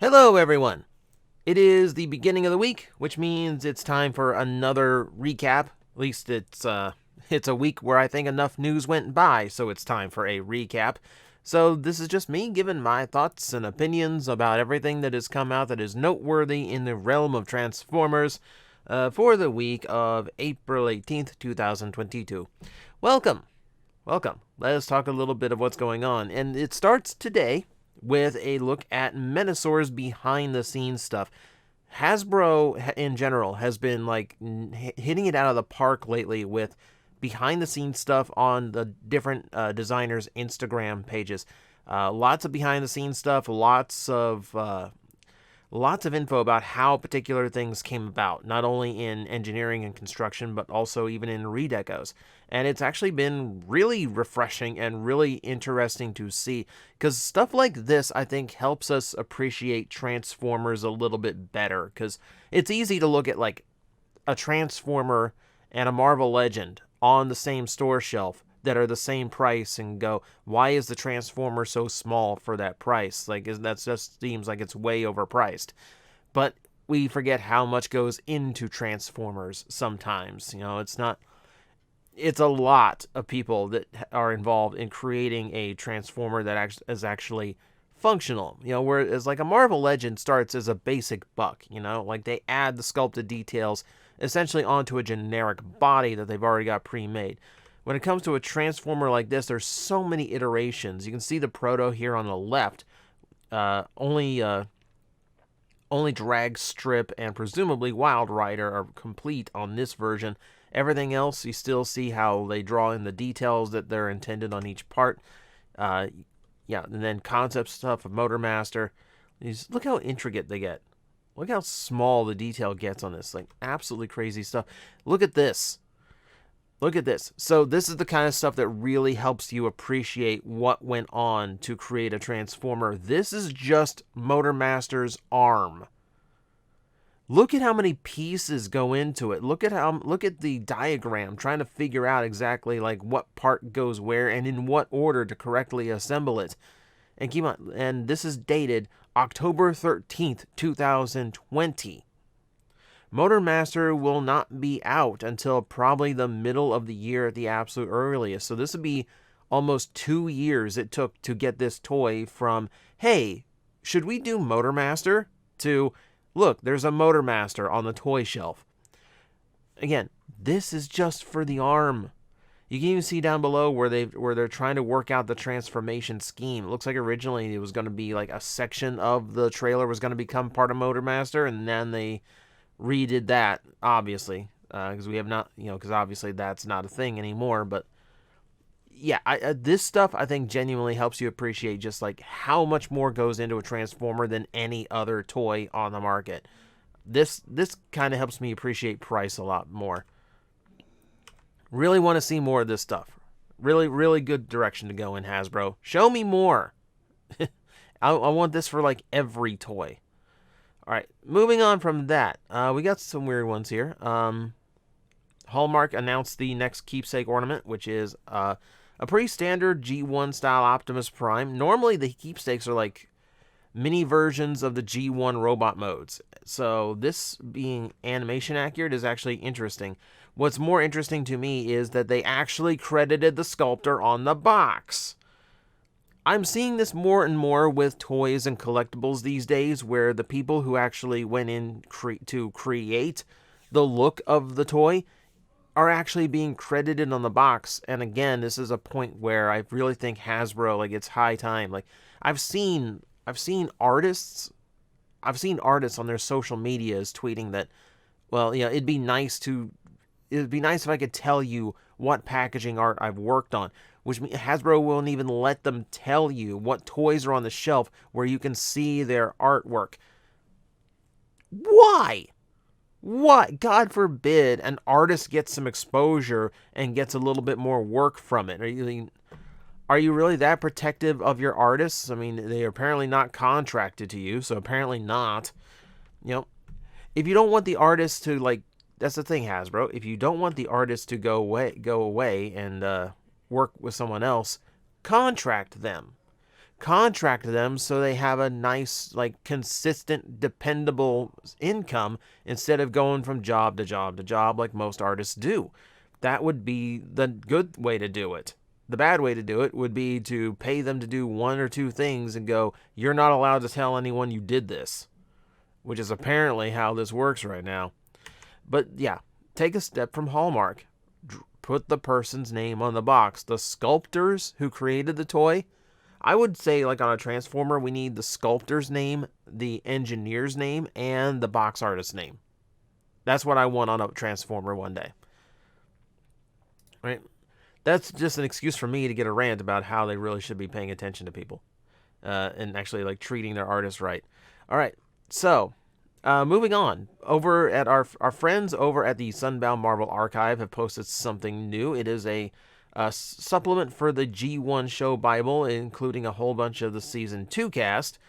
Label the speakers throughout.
Speaker 1: Hello, everyone. It is the beginning of the week, which means it's time for another recap. At least it's a week where I think enough news went by, so it's time for a recap. So this is just me giving my thoughts and opinions about everything that has come out that is noteworthy in the realm of Transformers for the week of April 18th, 2022. Welcome. Welcome. Let us talk a little bit of what's going on. And it starts today with a look at Menassor's behind-the-scenes stuff. Hasbro, in general, has been hitting it out of the park lately with behind-the-scenes stuff on the different designers' Instagram pages. Lots of behind-the-scenes stuff, lots of info about how particular things came about, not only in engineering and construction, but also even in redecos. And it's actually been really refreshing and really interesting to see, because stuff like this, I think, helps us appreciate Transformers a little bit better, because it's easy to look at like a Transformer and a Marvel Legend on the same store shelf that are the same price and go, why is the Transformer so small for that price? That just seems like it's way overpriced. But we forget how much goes into Transformers sometimes. It's a lot of people that are involved in creating a Transformer that is actually functional. Whereas like a Marvel Legend starts as a basic buck, they add the sculpted details essentially onto a generic body that they've already got pre-made. When it comes to a Transformer like this, there's so many iterations. You can see the proto here on the left. Only Drag Strip and presumably Wild Rider are complete on this version. Everything else, you still see how they draw in the details that they're intended on each part. And then concept stuff of Motormaster. Look how intricate they get. Look how small the detail gets on this. Absolutely crazy stuff. Look at this. Look at this. So this is the kind of stuff that really helps you appreciate what went on to create a Transformer. This is just Motormaster's arm. Look at how many pieces go into it. Look at the diagram, trying to figure out exactly what part goes where and in what order to correctly assemble it. And keep on, and this is dated October 13th, 2020. Motormaster will not be out until probably the middle of the year at the absolute earliest. So this would be almost 2 years it took to get this toy from, hey, should we do Motormaster, to, look, there's a Motormaster on the toy shelf. Again, this is just for the arm. You can even see down below where they're trying to work out the transformation scheme. It looks like originally it was going to be like a section of the trailer was going to become part of Motormaster, and then they redid that, obviously, because we have not, because obviously that's not a thing anymore. But yeah, this stuff I think genuinely helps you appreciate just how much more goes into a Transformer than any other toy on the market. This kind of helps me appreciate price a lot more. Really want to see more of this stuff. Really, really good direction to go in, Hasbro. Show me more. I want this for every toy. All right, moving on from that, we got some weird ones here. Hallmark announced the next keepsake ornament, which is a pretty standard G1 style Optimus Prime. Normally, the keepsakes are mini versions of the G1 robot modes. So this being animation accurate is actually interesting. What's more interesting to me is that they actually credited the sculptor on the box. I'm seeing this more and more with toys and collectibles these days, where the people who actually went in to create the look of the toy are actually being credited on the box. And again, this is a point where I really think Hasbro, it's high time. I've seen artists on their social medias tweeting that, well, it'd be nice if I could tell you what packaging art I've worked on, which means Hasbro won't even let them tell you what toys are on the shelf where you can see their artwork. Why? What? God forbid an artist gets some exposure and gets a little bit more work from it. Are you really that protective of your artists? I mean, they are apparently not contracted to you, so apparently not. If you don't want the artist to that's the thing, Hasbro. If you don't want the artist to go away and work with someone else, contract them. contract them so they have a nice, like, consistent, dependable income instead of going from job to job to job like most artists do. That would be the good way to do it. The bad way to do it would be to pay them to do one or two things and go, you're not allowed to tell anyone you did this, which is apparently how this works right now. But yeah, take a step from Hallmark. Put the person's name on the box. The sculptors who created the toy, I would say, like on a Transformer, we need the sculptor's name, the engineer's name, and the box artist's name. That's what I want on a Transformer one day. Right? That's just an excuse for me to get a rant about how they really should be paying attention to people. And actually, like, treating their artists right. All right, so moving on. Over at our friends over at the Sunbound Marble Archive have posted something new. It is a supplement for the G1 Show Bible, including a whole bunch of the Season 2 cast.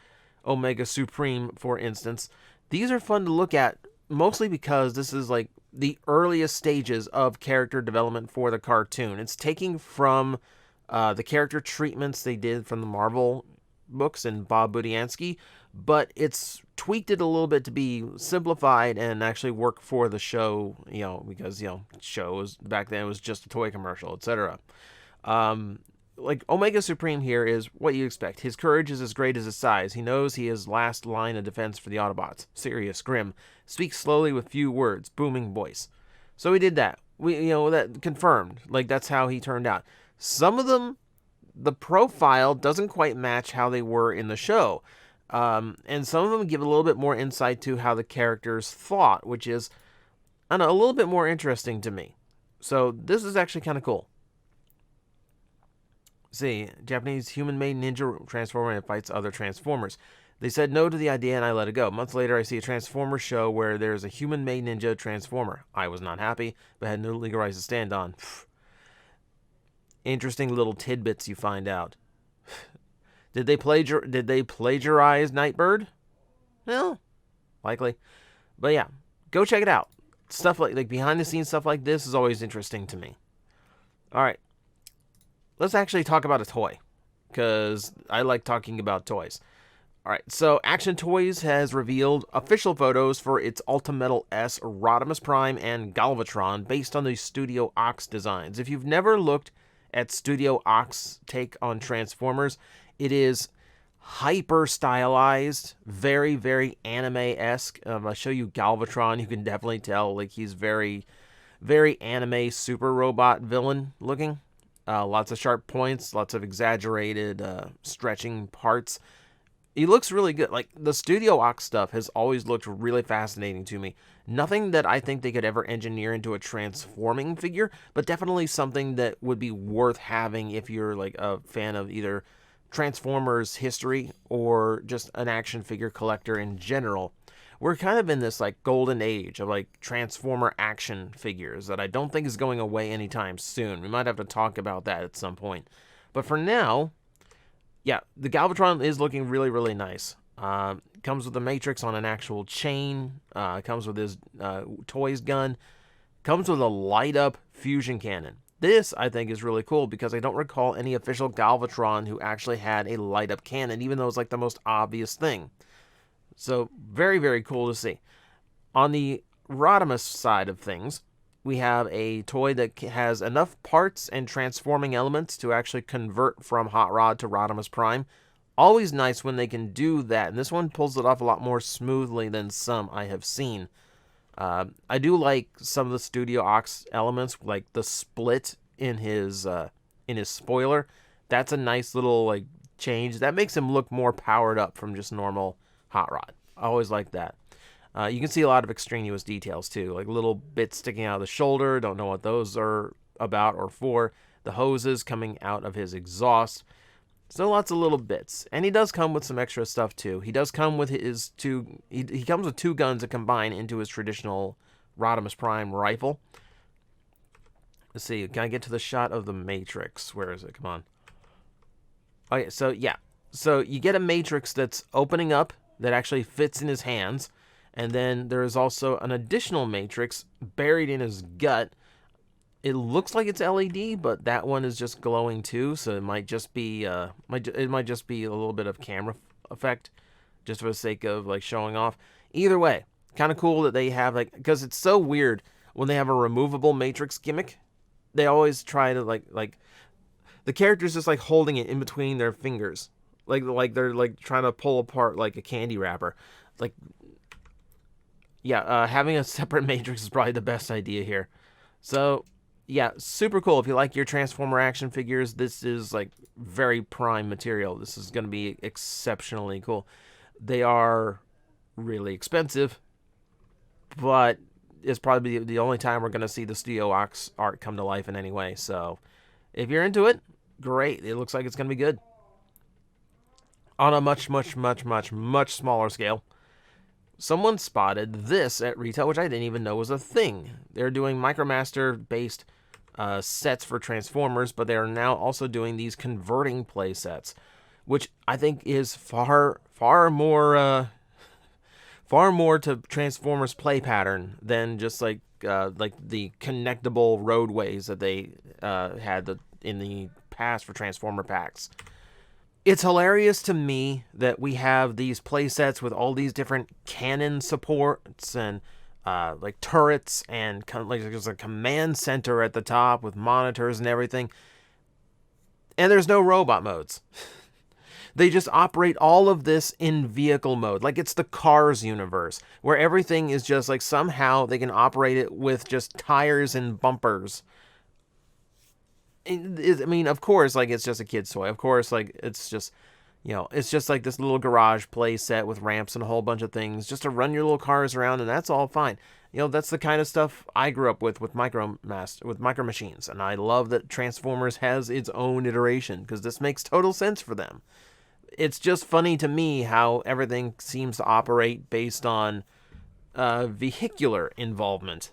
Speaker 1: Omega Supreme, for instance. These are fun to look at, mostly because this is like the earliest stages of character development for the cartoon. It's taking from the character treatments they did from the Marvel books and Bob Budiansky, but it's tweaked it a little bit to be simplified and actually work for the show, because, show was, back then, it was just a toy commercial, etc. Like, Omega Supreme here is what you expect. His courage is as great as his size. He knows he is last line of defense for the Autobots. Serious, grim, speaks slowly with few words, booming voice. So he did that. That confirmed. Like, that's how he turned out. Some of them, the profile doesn't quite match how they were in the show. And some of them give a little bit more insight to how the characters thought, which is, I don't know, a little bit more interesting to me. So this is actually kind of cool. See, Japanese human-made ninja transformer and fights other transformers. They said no to the idea and I let it go. Months later, I see a Transformer show where there's a human-made ninja transformer. I was not happy, but had no legal rights to stand on. Interesting little tidbits you find out. Did they plagiarize Nightbird? No, likely. But yeah, go check it out. Stuff like behind-the-scenes stuff like this is always interesting to me. All right. Let's actually talk about a toy, because I like talking about toys. All right, so Action Toys has revealed official photos for its Ultimetal S, Rodimus Prime, and Galvatron based on the Studio Ox designs. If you've never looked at Studio Ox take on Transformers, it is hyper stylized, very, very anime-esque. I'll show you Galvatron. You can definitely tell, like, he's very, very anime super robot villain looking. Lots of sharp points, lots of exaggerated stretching parts. He looks really good. Like, the Studio Ox stuff has always looked really fascinating to me. Nothing that I think they could ever engineer into a transforming figure, but definitely something that would be worth having if you're, like, a fan of either Transformers history or just an action figure collector in general. We're kind of in this, like, golden age of, like, Transformer action figures that I don't think is going away anytime soon. We might have to talk about that at some point. But for now, yeah, the Galvatron is looking really, really nice. Comes with the Matrix on an actual chain. Comes with his toys gun. Comes with a light-up fusion cannon. This, I think, is really cool because I don't recall any official Galvatron who actually had a light-up cannon, even though it's, like, the most obvious thing. So, very, very cool to see. On the Rodimus side of things, we have a toy that has enough parts and transforming elements to actually convert from Hot Rod to Rodimus Prime. Always nice when they can do that, and this one pulls it off a lot more smoothly than some I have seen. I do like some of the Studio Ox elements, like the split in his spoiler. That's a nice little, like, change. That makes him look more powered up from just normal Hot Rod. I always like that. You can see a lot of extraneous details too, like little bits sticking out of the shoulder. Don't know what those are about or for. The hoses coming out of his exhaust. So lots of little bits. And he does come with some extra stuff too. He does come with his two... He comes with two guns that combine into his traditional Rodimus Prime rifle. Let's see. Can I get to the shot of the Matrix? Where is it? Come on. Okay, so yeah. So you get a Matrix that's opening up that actually fits in his hands. And then there is also an additional Matrix buried in his gut It looks like it's LED, but that one is just glowing too, so it might just be it might just be a little bit of camera effect, just for the sake of like showing off. Either way, kind of cool that they have like, because it's so weird when they have a removable matrix gimmick. They always try to like the character's just like holding it in between their fingers, like they're like trying to pull apart like a candy wrapper. Like, yeah, having a separate matrix is probably the best idea here. So yeah, super cool. If you like your Transformer action figures, this is like very prime material. This is going to be exceptionally cool. They are really expensive, but it's probably the only time we're going to see the Studio Ox art come to life in any way. So if you're into it, great. It looks like it's going to be good. On a much smaller scale, someone spotted this at retail, which I didn't even know was a thing. They're doing Micromaster-based sets for Transformers, but they are now also doing these converting play sets, which I think is far more to Transformers play pattern than just like the connectable roadways that they had in the past for Transformer packs. It's hilarious to me that we have these play sets with all these different cannon supports and like turrets and like there's a command center at the top with monitors and everything. And there's no robot modes. They just operate all of this in vehicle mode. Like it's the Cars universe, where everything is just like somehow they can operate it with just tires and bumpers. I mean, of course, like it's just a kid's toy. Of course, like it's just, it's just like this little garage play set with ramps and a whole bunch of things just to run your little cars around, and that's all fine. That's the kind of stuff I grew up with Micro Machines, and I love that Transformers has its own iteration because this makes total sense for them. It's just funny to me how everything seems to operate based on vehicular involvement.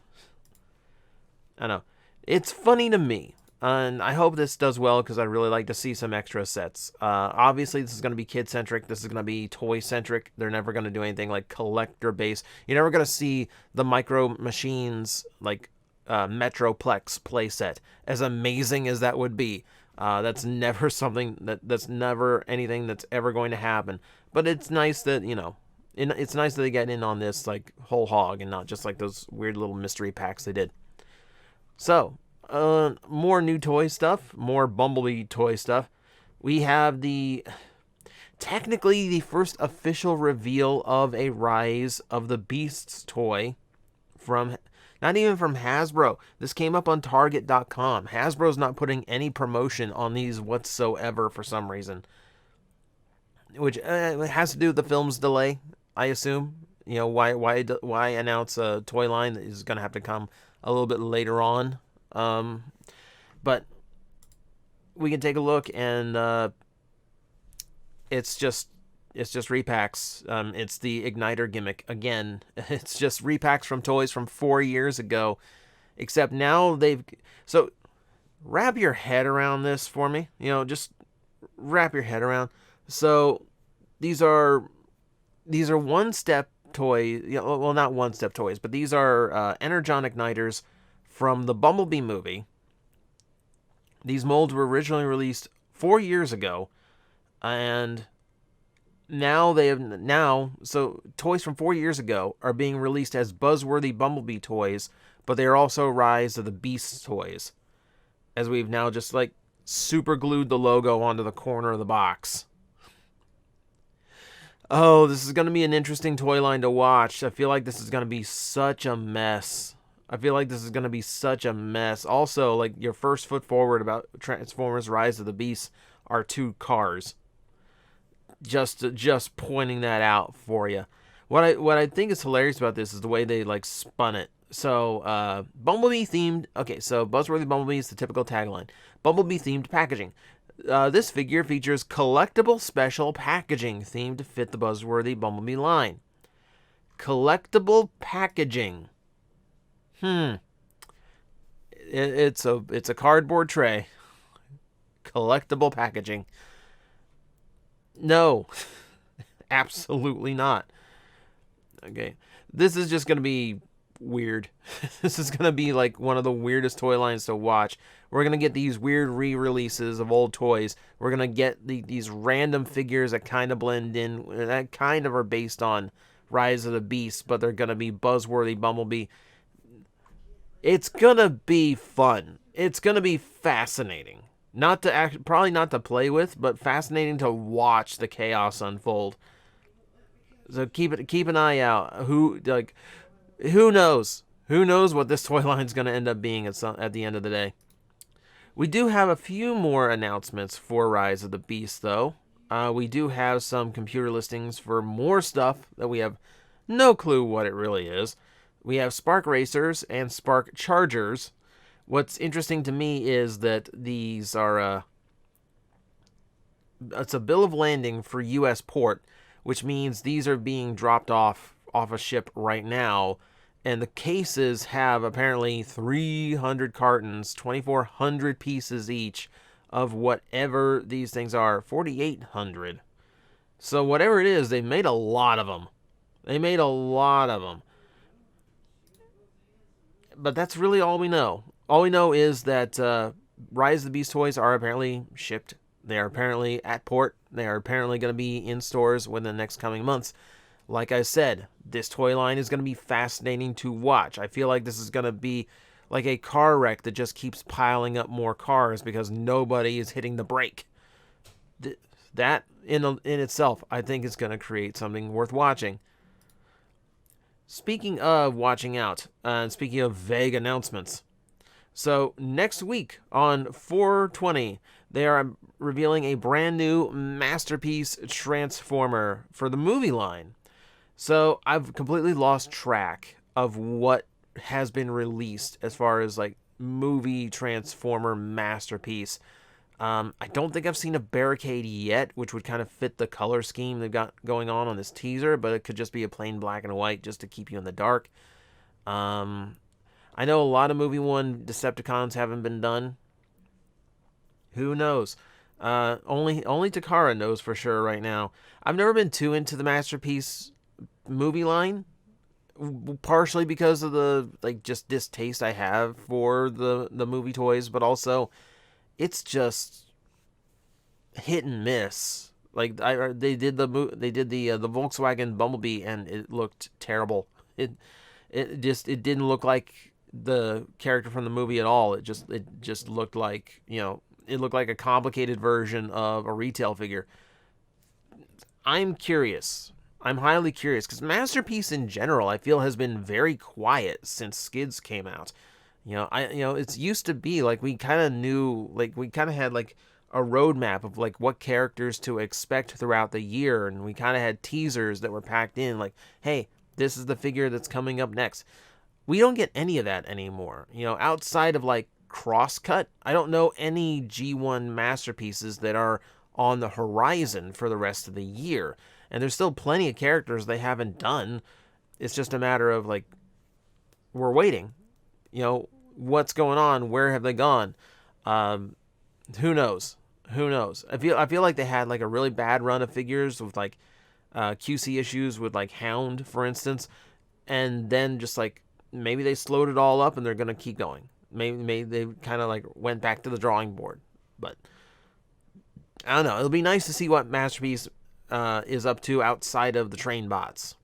Speaker 1: I know. It's funny to me. And I hope this does well because I'd really like to see some extra sets. Obviously, this is going to be kid-centric. This is going to be toy-centric. They're never going to do anything like collector-based. You're never going to see the Micro Machines, like, Metroplex playset. As amazing as that would be. That's never something that's never anything that's ever going to happen. But it's nice that, it's nice that they get in on this, like, whole hog and not just like those weird little mystery packs they did. So, more new toy stuff, more Bumblebee toy stuff. We have technically the first official reveal of a Rise of the Beasts toy from, not even from Hasbro. This came up on Target.com. Hasbro's not putting any promotion on these whatsoever for some reason. Which it has to do with the film's delay, I assume. Why announce a toy line that is going to have to come a little bit later on? But we can take a look, and it's just repacks. It's the Igniter gimmick again. It's just repacks from toys from 4 years ago, except now so wrap your head around this for me. Just wrap your head around. So these are one-step toys. Well, not one-step toys, but these are Energon Igniters from the Bumblebee movie. These molds were originally released 4 years ago, and so toys from 4 years ago are being released as buzzworthy Bumblebee toys, but they are also Rise of the Beasts toys, as we've now just like super glued the logo onto the corner of the box. Oh, this is going to be an interesting toy line to watch. I feel like this is going to be such a mess. Also, like, your first foot forward about Transformers Rise of the Beasts are 2 cars. Just pointing that out for you. What I think is hilarious about this is the way they like spun it. So, Bumblebee themed. Okay, so Buzzworthy Bumblebee is the typical tagline. Bumblebee themed packaging. This figure features collectible special packaging themed to fit the Buzzworthy Bumblebee line. Collectible packaging. It's a cardboard tray. Collectible packaging. No. Absolutely not. Okay. This is just going to be weird. This is going to be like one of the weirdest toy lines to watch. We're going to get these weird re-releases of old toys. We're going to get these random figures that kind of blend in, that kind of are based on Rise of the Beast, but they're going to be buzzworthy Bumblebee. It's going to be fun. It's going to be fascinating. Probably not to play with, but fascinating to watch the chaos unfold. So keep an eye out. Who knows? Who knows what this toy line is going to end up being at the end of the day. We do have a few more announcements for Rise of the Beast, though. We do have some computer listings for more stuff that we have no clue what it really is. We have Spark Racers and Spark Chargers. What's interesting to me is that these are it's a bill of landing for U.S. port, which means these are being dropped off a ship right now, and the cases have apparently 300 cartons, 2,400 pieces each of whatever these things are, 4,800. So whatever it is, they made a lot of them. But that's really all we know. All we know is that Rise of the Beast toys are apparently shipped. They are apparently at port. They are apparently going to be in stores within the next coming months. Like I said, this toy line is going to be fascinating to watch. I feel like this is going to be like a car wreck that just keeps piling up more cars because nobody is hitting the brake. That in itself, I think, is going to create something worth watching. Speaking of watching out, and speaking of vague announcements, so next week on 4/20, they are revealing a brand new Masterpiece Transformer for the movie line. So I've completely lost track of what has been released as far as like movie Transformer Masterpiece. I don't think I've seen a Barricade yet, which would kind of fit the color scheme they've got going on this teaser, but it could just be a plain black and white just to keep you in the dark. I know a lot of Movie 1 Decepticons haven't been done. Who knows? Only Takara knows for sure right now. I've never been too into the Masterpiece movie line, partially because of the just distaste I have for the movie toys, but also it's just hit and miss. Like they did the Volkswagen Bumblebee and it looked terrible. It didn't look like the character from the movie at all. It just looked like, it looked like a complicated version of a retail figure. I'm curious. I'm highly curious because Masterpiece in general, I feel, has been very quiet since Skids came out. It's used to be like we kind of knew, like we kind of had like a roadmap of like what characters to expect throughout the year, and we kind of had teasers that were packed in, like, hey, this is the figure that's coming up next. We don't get any of that anymore. Outside of like Crosscut, I don't know any G1 Masterpieces that are on the horizon for the rest of the year. And there's still plenty of characters they haven't done. It's just a matter of like, we're waiting. What's going on? Where have they gone? Who knows? I feel like they had like a really bad run of figures with like QC issues with like Hound, for instance, and then just like maybe they slowed it all up and they're gonna keep going. Maybe they kind of like went back to the drawing board. But I don't know. It'll be nice to see what Masterpiece is up to outside of the train bots.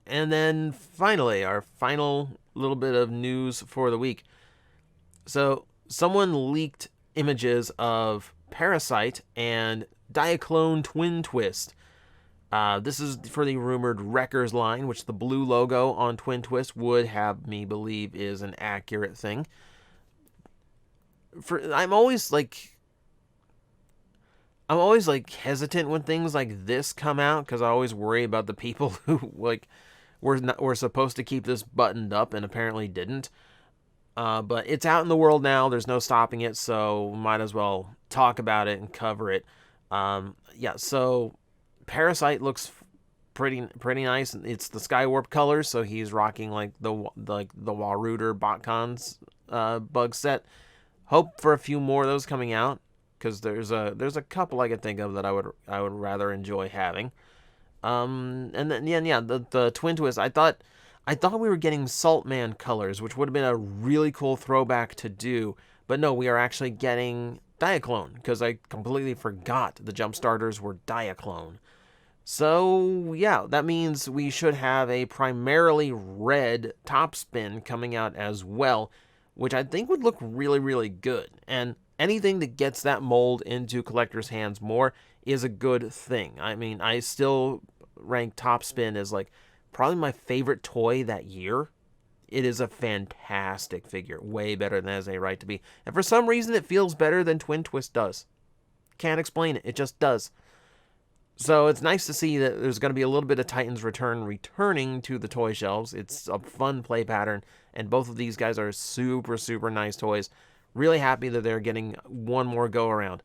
Speaker 1: And then finally, our final little bit of news for the week. So someone leaked images of Parasite and Diaclone Twin Twist. This is for the rumored Wreckers line, which the blue logo on Twin Twist would have me believe is an accurate thing. I'm always hesitant when things like this come out because I always worry about the people who were supposed to keep this buttoned up and apparently didn't. But it's out in the world now. There's no stopping it, so might as well talk about it and cover it. So Parasite looks pretty nice. It's the Skywarp colors, so he's rocking like the Waruder Botcons bug set. Hope for a few more of those coming out, because there's a couple I could think of that I would rather enjoy having. And then the Twin Twist, I thought I thought we were getting Saltman colors, which would have been a really cool throwback to do. But no, we are actually getting Diaclone, because I completely forgot the jump starters were Diaclone. So, yeah, that means we should have a primarily red top spin coming out as well, which I think would look really, really good. And anything that gets that mold into collectors' hands more is a good thing. I mean, I still rank top spin as like probably my favorite toy that year. It is a fantastic figure, way better than it has a right to be. And for some reason, it feels better than Twin Twist does. Can't explain it, it just does. So it's nice to see that there's going to be a little bit of Titans returning to the toy shelves. It's a fun play pattern, and both of these guys are super, super nice toys. Really happy that they're getting one more go around.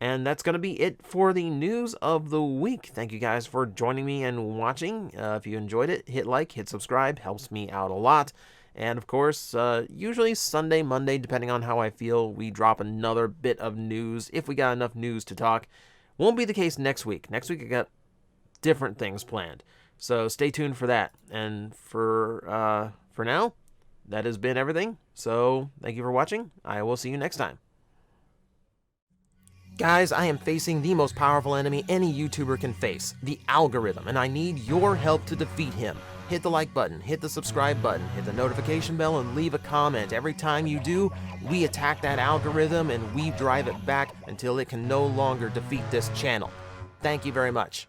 Speaker 1: And that's going to be it for the news of the week. Thank you guys for joining me and watching. If you enjoyed it, hit like, hit subscribe. Helps me out a lot. And of course, usually Sunday, Monday, depending on how I feel, we drop another bit of news if we got enough news to talk. Won't be the case next week. Next week I got different things planned. So stay tuned for that. And for now, that has been everything. So thank you for watching. I will see you next time. Guys, I am facing the most powerful enemy any YouTuber can face, the algorithm, and I need your help to defeat him. Hit the like button, hit the subscribe button, hit the notification bell, and leave a comment. Every time you do, we attack that algorithm and we drive it back until it can no longer defeat this channel. Thank you very much.